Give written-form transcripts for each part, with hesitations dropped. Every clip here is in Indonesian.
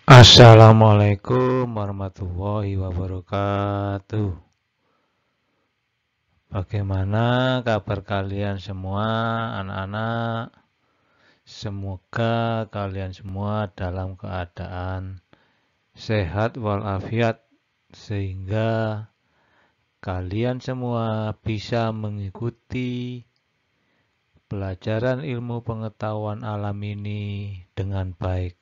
Assalamualaikum warahmatullahi wabarakatuh. Bagaimana kabar kalian semua, anak-anak? Semoga kalian semua dalam keadaan sehat walafiat, sehingga kalian semua bisa mengikuti pelajaran ilmu pengetahuan alam ini dengan baik.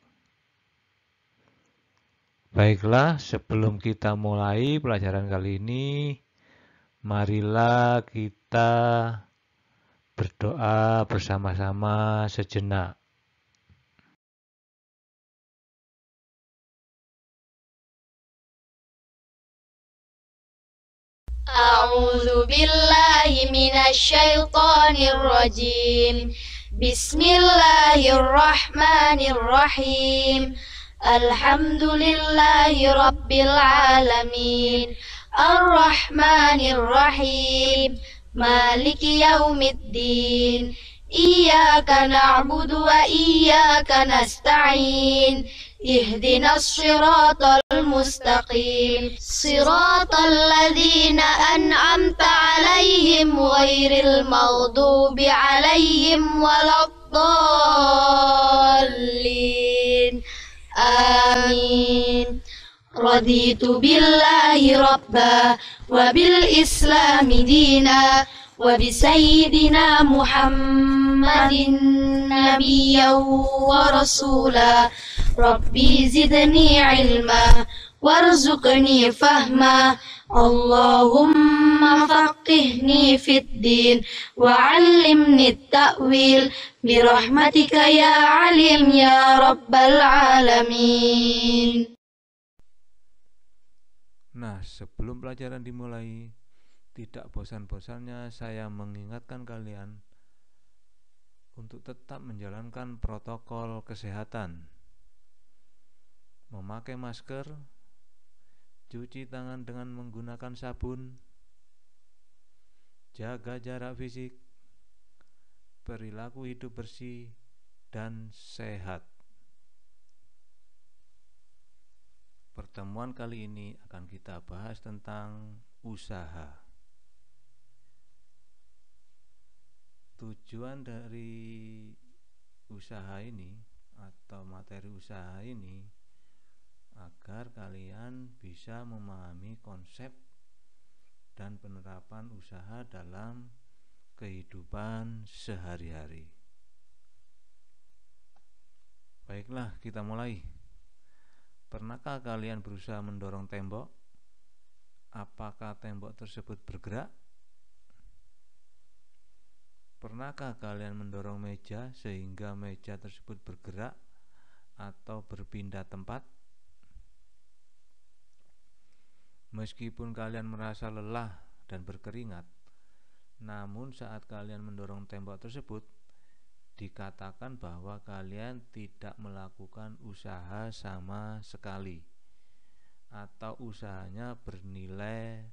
Baiklah, sebelum kita mulai pelajaran kali ini, marilah kita berdoa bersama-sama sejenak. أعوذ بالله من الشيطان الرجيم. بسم الله الرحمن الرحيم. الحمد لله رب العالمين الرحمن الرحيم مالك يوم الدين إياك نعبد وإياك نستعين اهدنا الصراط المستقيم صراط الذين أنعمت عليهم غير المغضوب عليهم ولا الضالين آمين. رضيت بالله ربا وبالإسلام دينا وبسيدنا محمد نبيا ورسولا. ربي زدني علما وارزقني فهما. اللهم فقهني في الدين وعلمني التأويل برحمتك يا عليم يا رب العالمين. Nah, sebelum pelajaran dimulai, tidak bosan-bosannya saya mengingatkan kalian untuk tetap menjalankan protokol kesehatan, memakai masker, cuci tangan dengan menggunakan sabun, jaga jarak fisik, perilaku hidup bersih, dan sehat. Pertemuan kali ini akan kita bahas tentang usaha. Tujuan dari usaha ini atau materi usaha ini agar kalian bisa memahami konsep dan penerapan usaha dalam kehidupan sehari-hari. Baiklah, kita mulai. Pernahkah kalian berusaha mendorong tembok? Apakah tembok tersebut bergerak? Pernahkah kalian mendorong meja sehingga meja tersebut bergerak atau berpindah tempat? Meskipun kalian merasa lelah dan berkeringat, namun saat kalian mendorong tembok tersebut, dikatakan bahwa kalian tidak melakukan usaha sama sekali, atau usahanya bernilai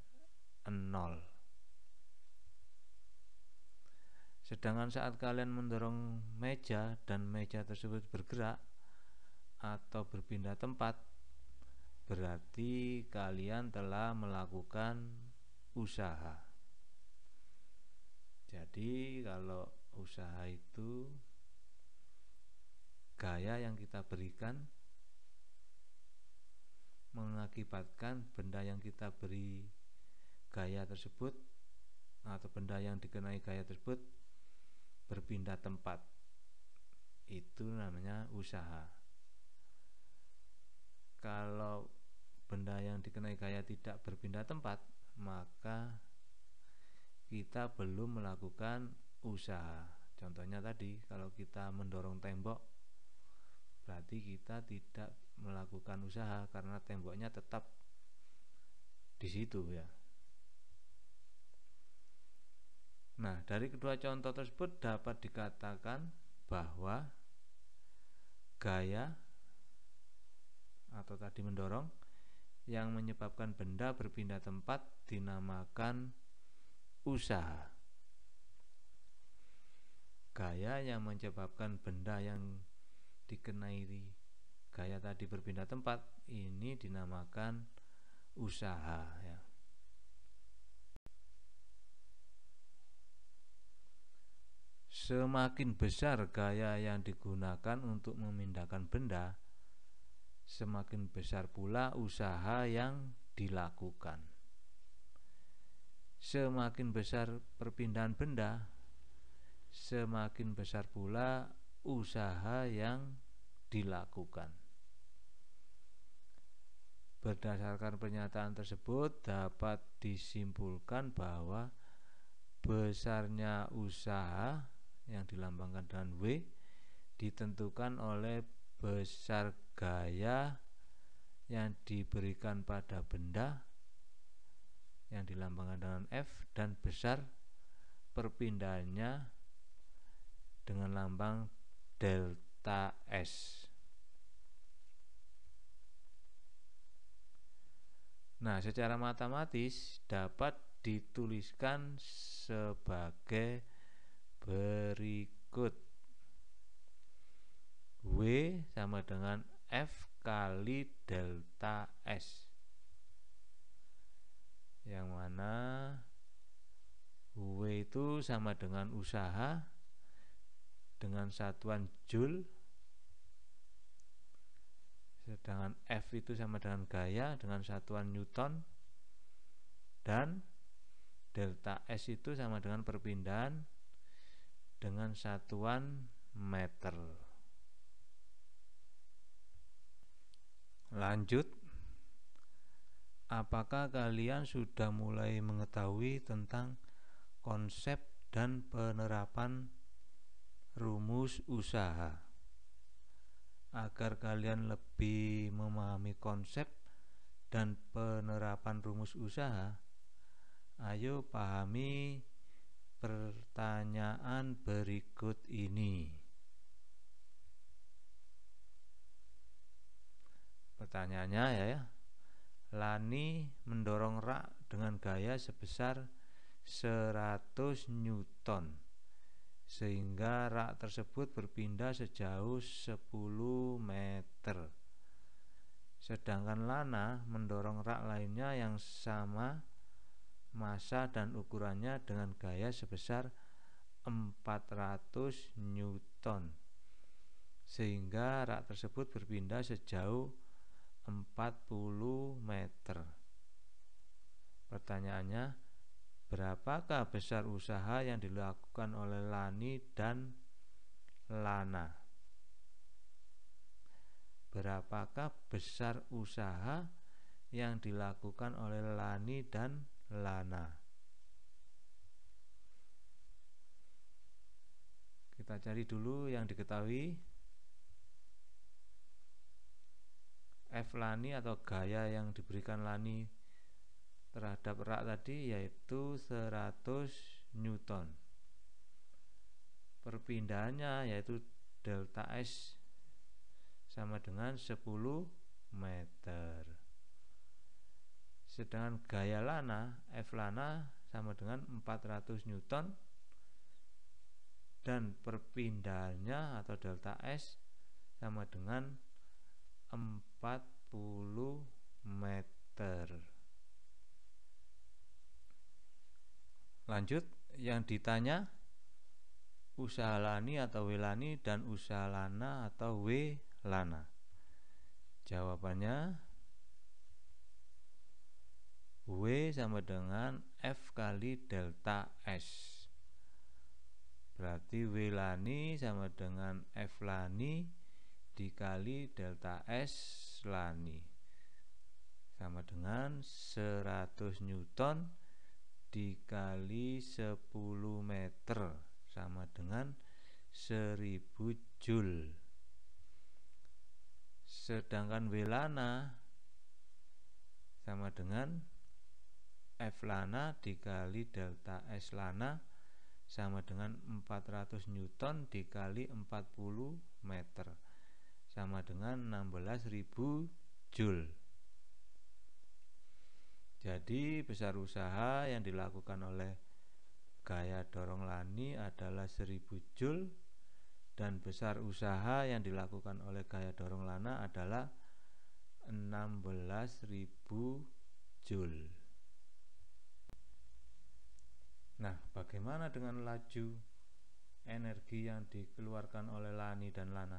0. Sedangkan saat kalian mendorong meja dan meja tersebut bergerak atau berpindah tempat, berarti kalian telah melakukan usaha. Jadi kalau usaha itu gaya yang kita berikan mengakibatkan benda yang kita beri gaya tersebut atau benda yang dikenai gaya tersebut berpindah tempat. Itu namanya usaha. Kalau benda yang dikenai gaya tidak berpindah tempat, maka kita belum melakukan usaha. Contohnya tadi, kalau kita mendorong tembok, berarti kita tidak melakukan usaha karena temboknya tetap di situ ya. Nah, dari kedua contoh tersebut dapat dikatakan bahwa gaya atau tadi mendorong yang menyebabkan benda berpindah tempat dinamakan usaha. Gaya yang menyebabkan benda yang dikenai gaya tadi berpindah tempat, ini dinamakan usaha ya. Semakin besar gaya yang digunakan untuk memindahkan benda, semakin besar pula usaha yang dilakukan. Semakin besar perpindahan benda, semakin besar pula usaha yang dilakukan. Berdasarkan pernyataan tersebut dapat disimpulkan bahwa besarnya usaha yang dilambangkan dengan W ditentukan oleh besar gaya yang diberikan pada benda yang dilambangkan dengan F dan besar perpindahannya dengan lambang delta S. Nah, secara matematis dapat dituliskan sebagai berikut. W sama dengan F kali delta S, yang mana W itu sama dengan usaha dengan satuan Joule, sedangkan F itu sama dengan gaya dengan satuan Newton, dan delta S itu sama dengan perpindahan dengan satuan meter. Lanjut, apakah kalian sudah mulai mengetahui tentang konsep dan penerapan rumus usaha? Agar kalian lebih memahami konsep dan penerapan rumus usaha, ayo pahami pertanyaan berikut ini. Pertanyaannya ya, Lani mendorong rak dengan gaya sebesar 100 Newton sehingga rak tersebut berpindah sejauh 10 meter. Sedangkan Lana mendorong rak lainnya yang sama massa dan ukurannya dengan gaya sebesar 400 Newton sehingga rak tersebut berpindah sejauh 40 meter. Pertanyaannya, berapakah besar usaha yang dilakukan oleh Lani dan Lana? Berapakah besar usaha yang dilakukan oleh Lani dan Lana? Kita cari dulu yang diketahui. F Lani atau gaya yang diberikan Lani terhadap rak tadi yaitu 100 Newton. Perpindahannya yaitu delta S sama dengan 10 meter. Sedangkan gaya Lana, F Lana sama dengan 400 Newton dan perpindahannya atau delta S sama dengan 40 meter. Lanjut, yang ditanya usaha Lani atau W Lani dan usaha Lana atau W Lana. Jawabannya W sama dengan F kali delta S. Berarti W Lani sama dengan F Lani dikali delta S Lani sama dengan 100 Newton dikali 10 meter sama dengan 1000 Joule. Sedangkan W Lana sama dengan F Lana dikali delta S Lana sama dengan 400 Newton dikali 40 meter sama dengan 16.000 Joule. Jadi besar usaha yang dilakukan oleh gaya dorong Lani adalah 1000 Joule, dan besar usaha yang dilakukan oleh gaya dorong lana adalah 16.000 Joule. Nah, bagaimana dengan laju energi yang dikeluarkan oleh lani dan lana?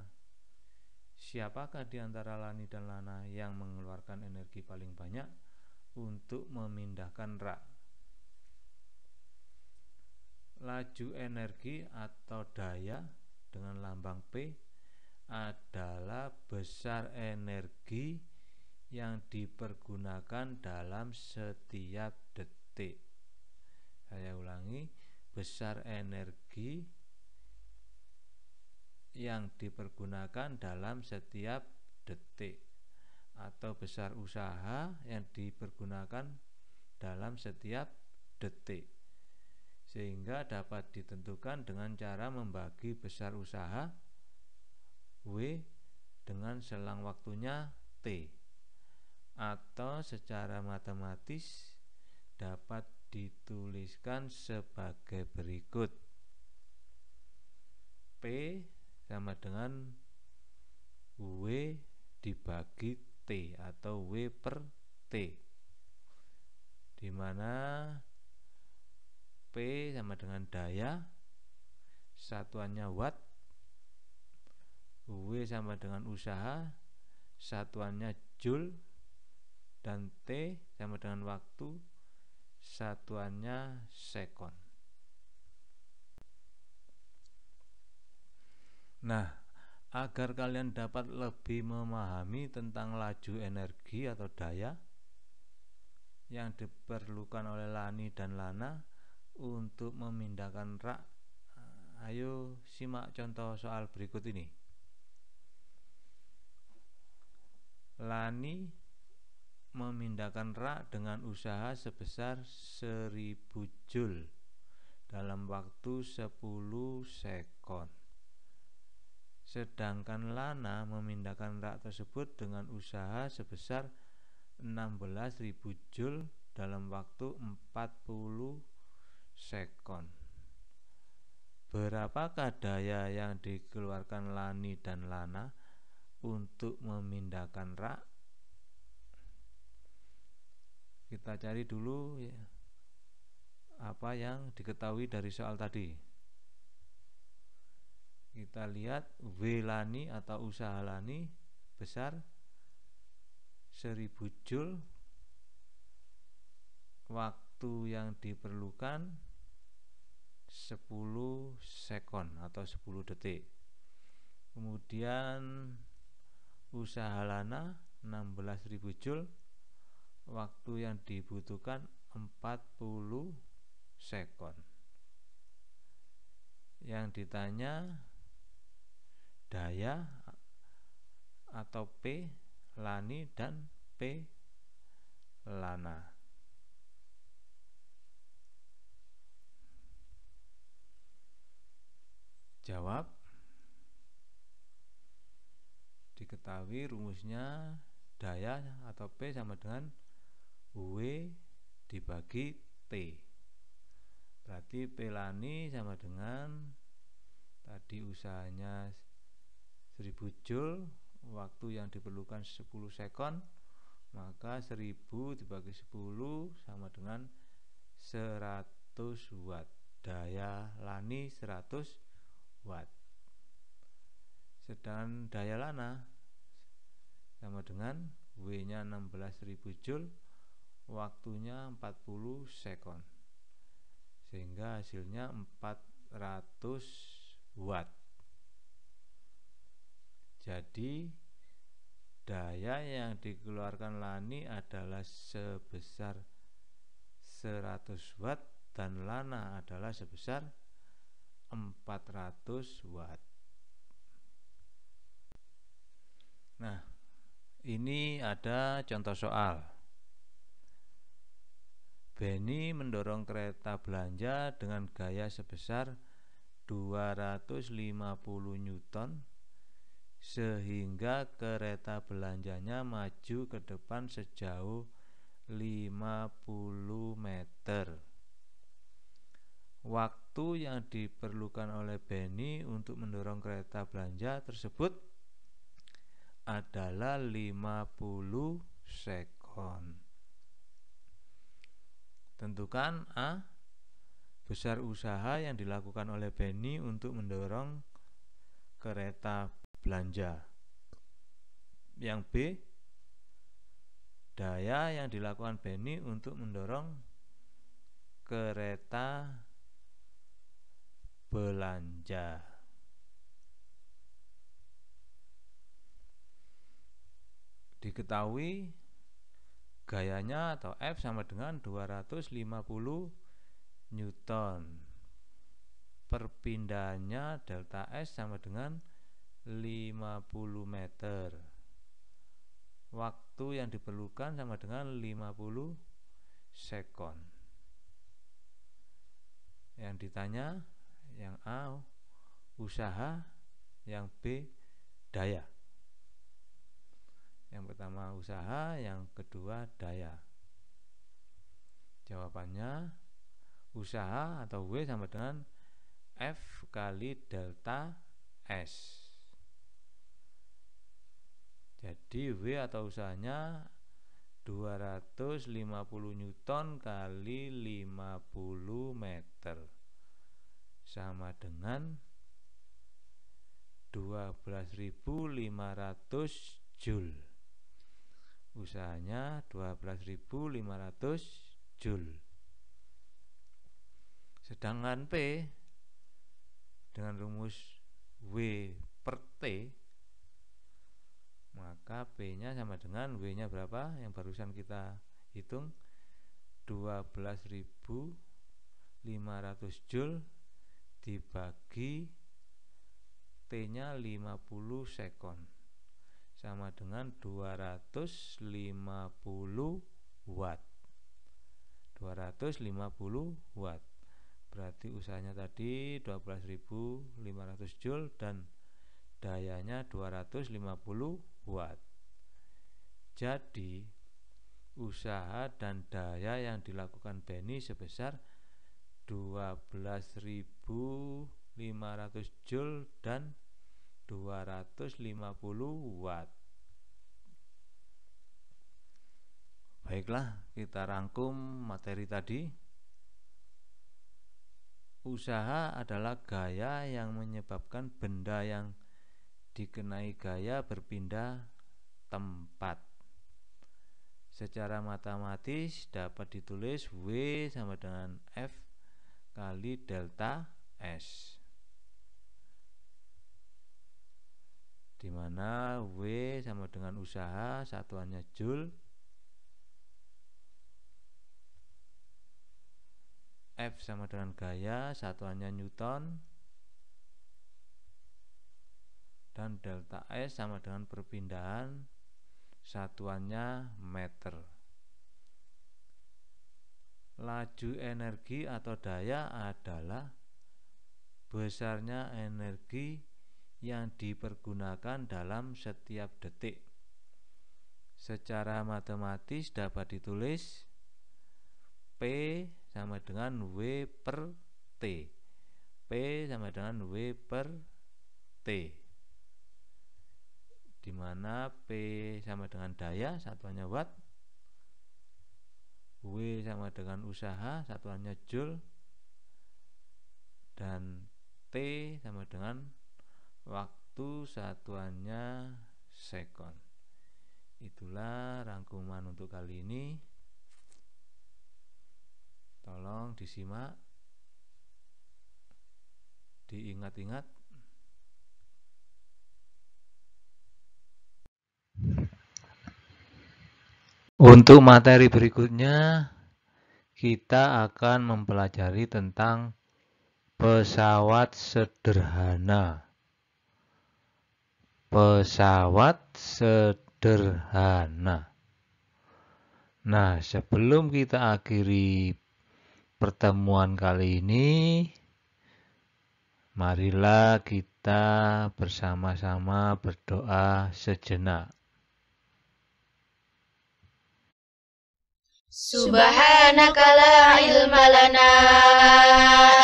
Siapakah di antara lani dan lana yang mengeluarkan energi paling banyak untuk memindahkan rak? Laju energi atau daya dengan lambang P adalah besar energi yang dipergunakan dalam setiap detik. Saya ulangi, besar energi yang dipergunakan dalam setiap detik, atau besar usaha yang dipergunakan dalam setiap detik, sehingga dapat ditentukan dengan cara membagi besar usaha W dengan selang waktunya T, atau secara matematis dapat dituliskan sebagai berikut. P sama dengan W dibagi T atau W per T, di mana P sama dengan daya, satuannya watt, W sama dengan usaha, satuannya joule, dan T sama dengan waktu, satuannya sekon. Nah, agar kalian dapat lebih memahami tentang laju energi atau daya yang diperlukan oleh lani dan lana untuk memindahkan rak, ayo simak contoh soal berikut ini. Lani memindahkan rak dengan usaha sebesar 1000 Joule dalam waktu 10 sekon. Sedangkan lana memindahkan rak tersebut dengan usaha sebesar 16.000 Joule dalam waktu 40 sekon. Berapakah daya yang dikeluarkan lani dan lana untuk memindahkan rak? Kita cari dulu ya, apa yang diketahui dari soal tadi. Kita lihat W lani atau usaha lani besar 1000 Joule, waktu yang diperlukan 10 sekon atau 10 detik. Kemudian usaha lana 16.000 Joule, waktu yang dibutuhkan 40 sekon. Yang ditanya daya atau P lani dan P lana. Jawab. Diketahui rumusnya daya atau P sama dengan W dibagi T. Berarti P lani sama dengan tadi usahanya 1000 Joule, waktu yang diperlukan 10 sekon, maka 1000 dibagi 10 sama dengan 100 watt. Daya lani 100 watt. Sedangkan daya lana sama dengan W nya 16.000 Joule, waktunya 40 sekon, sehingga hasilnya 400 watt. Jadi daya yang dikeluarkan lani adalah sebesar 100 watt dan lana adalah sebesar 400 watt. Nah, ini ada contoh soal. Benny mendorong kereta belanja dengan gaya sebesar 250 Newton sehingga kereta belanjanya maju ke depan sejauh 50 meter. waktu yang diperlukan oleh Benny untuk mendorong kereta belanja tersebut adalah 50 sekon. Tentukan A. Besar usaha yang dilakukan oleh Benny untuk mendorong kereta belanja. Yang B. Daya yang dilakukan Benny untuk mendorong kereta belanja. Diketahui gayanya atau F sama dengan 250 Newton. Perpindahannya delta S sama dengan 50 meter. Waktu yang diperlukan sama dengan 50 sekon. Yang ditanya yang A usaha, yang B daya. Yang pertama usaha, yang kedua daya. Jawabannya usaha atau W sama dengan F kali delta S. Jadi W atau usahanya 250 Newton kali 50 meter sama dengan 12.500 Joule. Usahanya 12.500 Joule. Sedangkan P dengan rumus W per T, maka P-nya sama dengan W-nya berapa? Yang barusan kita hitung 12.500 Joule dibagi T-nya 50 sekon sama dengan 250 watt. 250 watt. Berarti usahanya tadi 12.500 Joule dan dayanya 250 watt. Jadi usaha dan daya yang dilakukan Benny sebesar 12.500 Joule dan 250 watt. Baiklah, kita rangkum materi tadi. Usaha adalah gaya yang menyebabkan benda yang dikenai gaya berpindah tempat. Secara matematis dapat ditulis W sama dengan F kali delta S, di mana W sama dengan usaha, satuannya Joule, F sama dengan gaya, satuannya Newton, dan delta S sama dengan perpindahan, satuannya meter. Laju energi atau daya adalah besarnya energi yang dipergunakan dalam setiap detik. Secara matematis dapat ditulis P sama dengan W per T. P sama dengan W per T, di mana P sama dengan daya, satuannya watt, W sama dengan usaha, satuannya Joule, dan T sama dengan waktu, satuannya sekon. Itulah rangkuman untuk kali ini. Tolong disimak, diingat-ingat. Untuk materi berikutnya kita akan mempelajari tentang pesawat sederhana. Pesawat sederhana. Nah, sebelum kita akhiri pertemuan kali ini, marilah kita bersama-sama berdoa sejenak. سبحانك لا علم لنا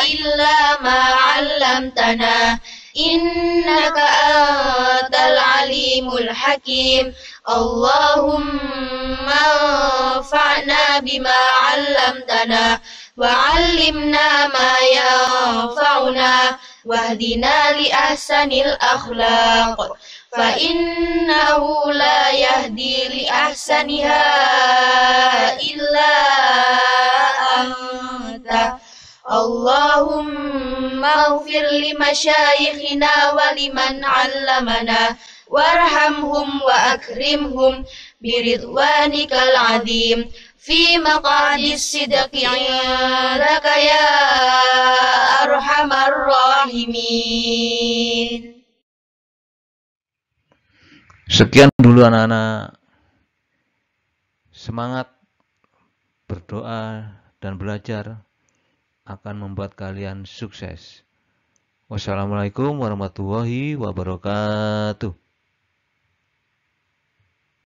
إلا ما علمتنا إنك أنت العليم الحكيم اللهم انفعنا بما علمتنا وعلمنا ما ينفعنا واهدنا لأحسن الأخلاق فإنه لا يهدي لأحسنها إلا أنت اللهم اغفر لمشايخنا ولمن علمنا وارحمهم وأكرمهم برضوانك العظيم في مقعد الصدق عندك يا أرحم الراحمين. Sekian dulu anak-anak. Semangat berdoa dan belajar akan membuat kalian sukses. Wassalamualaikum warahmatullahi wabarakatuh.